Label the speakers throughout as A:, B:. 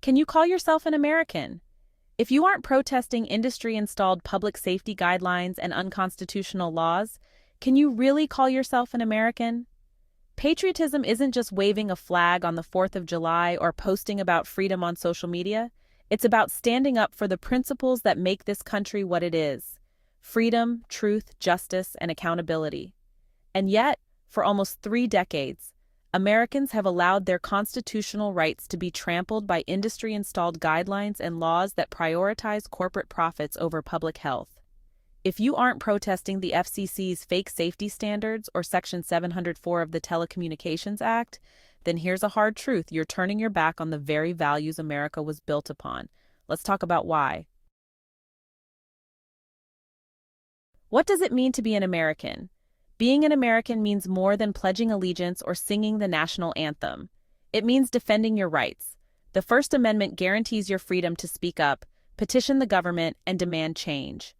A: Can you call yourself an American? If you aren't protesting industry-installed public safety guidelines and unconstitutional laws, can you really call yourself an American? Patriotism isn't just waving a flag on the 4th of July or posting about freedom on social media. It's about standing up for the principles that make this country what it is: freedom, truth, justice, and accountability. And yet, for almost 3 decades, Americans have allowed their constitutional rights to be trampled by industry-installed guidelines and laws that prioritize corporate profits over public health. If you aren't protesting the FCC's fake safety standards or Section 704 of the Telecommunications Act, then here's a hard truth: you're turning your back on the very values America was built upon. Let's talk about why. What does it mean to be an American? Being an American means more than pledging allegiance or singing the national anthem. It means defending your rights. The First Amendment guarantees your freedom to speak up, petition the government, and demand change.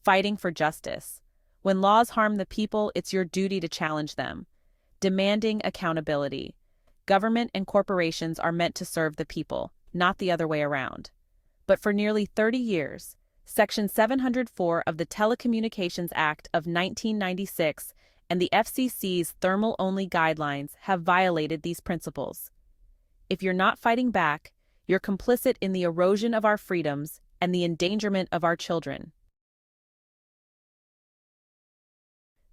A: Fighting for justice. When laws harm the people, it's your duty to challenge them. Demanding accountability. Government and corporations are meant to serve the people, not the other way around. But for nearly 30 years, Section 704 of the Telecommunications Act of 1996 and the FCC's thermal-only guidelines have violated these principles. If you're not fighting back, you're complicit in the erosion of our freedoms and the endangerment of our children.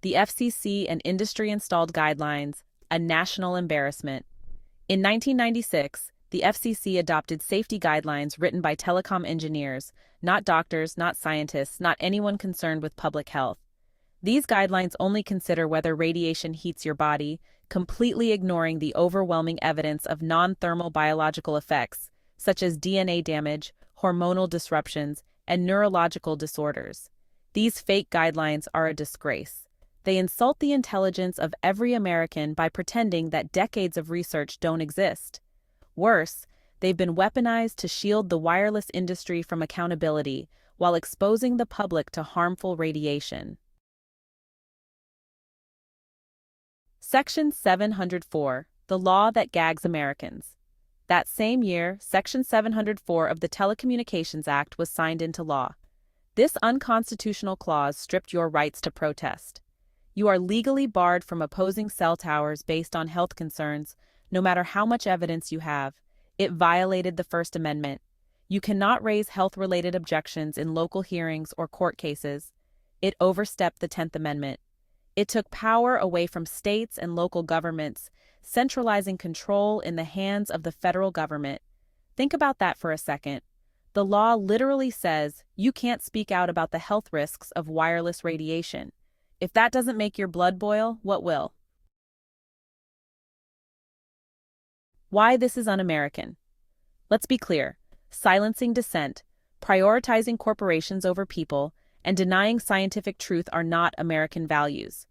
A: The FCC and industry-installed guidelines, a national embarrassment. In 1996, the FCC adopted safety guidelines written by telecom engineers, not doctors, not scientists, not anyone concerned with public health. These guidelines only consider whether radiation heats your body, completely ignoring the overwhelming evidence of non-thermal biological effects, such as DNA damage, hormonal disruptions, and neurological disorders. These fake guidelines are a disgrace. They insult the intelligence of every American by pretending that decades of research don't exist. Worse, they've been weaponized to shield the wireless industry from accountability while exposing the public to harmful radiation. Section 704, the law that gags Americans. That same year, Section 704 of the Telecommunications Act was signed into law. This unconstitutional clause stripped your rights to protest. You are legally barred from opposing cell towers based on health concerns, no matter how much evidence you have. It violated the First Amendment. You cannot raise health-related objections in local hearings or court cases. It overstepped the 10th Amendment. It took power away from states and local governments, centralizing control in the hands of the federal government. Think about that for a second. The law literally says you can't speak out about the health risks of wireless radiation. If that doesn't make your blood boil, what will? Why this is un-American. Let's be clear: silencing dissent, prioritizing corporations over people, and denying scientific truth are not American values.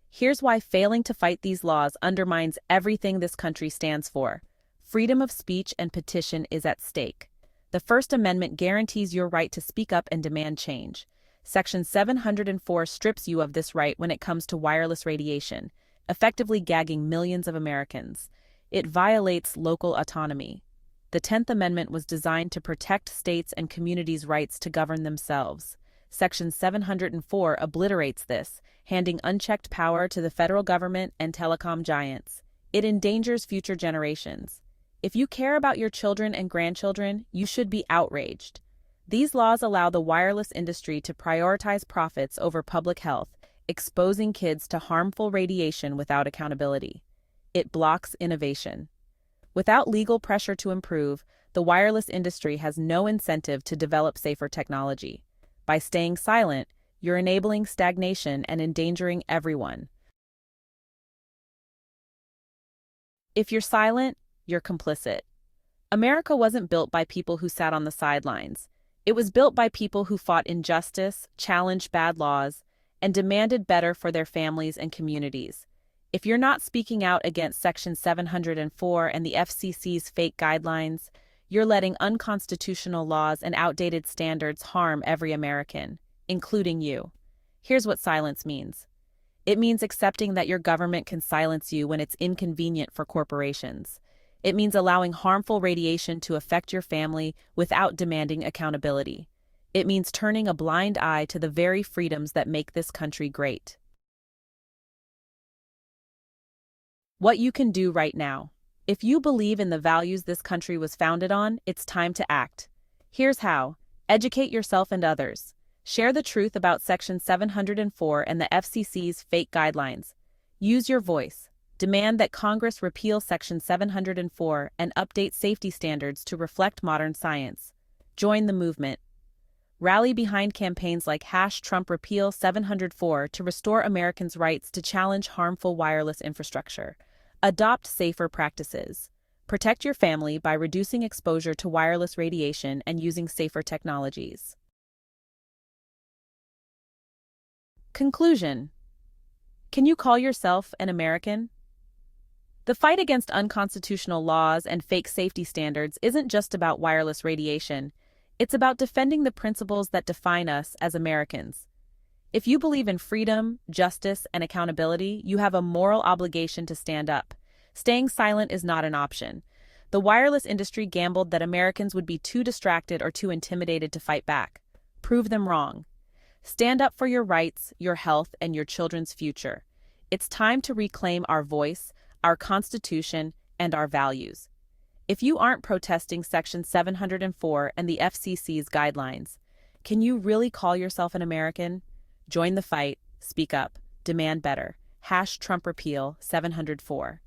A: Here's why failing to fight these laws undermines everything this country stands for. Freedom of speech and petition is at stake. The First Amendment guarantees your right to speak up and demand change. Section 704 strips you of this right when it comes to wireless radiation, effectively gagging millions of Americans. It violates local autonomy. The 10th Amendment was designed to protect states and communities' rights to govern themselves. Section 704 obliterates this, handing unchecked power to the federal government and telecom giants. It endangers future generations. If you care about your children and grandchildren, you should be outraged. These laws allow the wireless industry to prioritize profits over public health, exposing kids to harmful radiation without accountability. It blocks innovation. Without legal pressure to improve, the wireless industry has no incentive to develop safer technology. By staying silent, you're enabling stagnation and endangering everyone. If you're silent, you're complicit. America wasn't built by people who sat on the sidelines. It was built by people who fought injustice, challenged bad laws, and demanded better for their families and communities. If you're not speaking out against Section 704 and the FCC's fake guidelines, you're letting unconstitutional laws and outdated standards harm every American, including you. Here's what silence means. It means accepting that your government can silence you when it's inconvenient for corporations. It means allowing harmful radiation to affect your family without demanding accountability. It means turning a blind eye to the very freedoms that make this country great. What you can do right now. If you believe in the values this country was founded on, it's time to act. Here's how. Educate yourself and others. Share the truth about Section 704 and the FCC's fake guidelines. Use your voice. Demand that Congress repeal Section 704 and update safety standards to reflect modern science. Join the movement. Rally behind campaigns like #Trump Repeal 704 to restore Americans' rights to challenge harmful wireless infrastructure. Adopt safer practices. Protect your family by reducing exposure to wireless radiation and using safer technologies. Conclusion. Can you call yourself an American? The fight against unconstitutional laws and fake safety standards isn't just about wireless radiation. It's about defending the principles that define us as Americans. If you believe in freedom, justice, and accountability, you have a moral obligation to stand up. Staying silent is not an option. The wireless industry gambled that Americans would be too distracted or too intimidated to fight back. Prove them wrong. Stand up for your rights, your health, and your children's future. It's time to reclaim our voice, our Constitution, and our values. If you aren't protesting Section 704 and the FCC's guidelines, can you really call yourself an American? Join the fight, speak up, demand better. #Trump Repeal 704.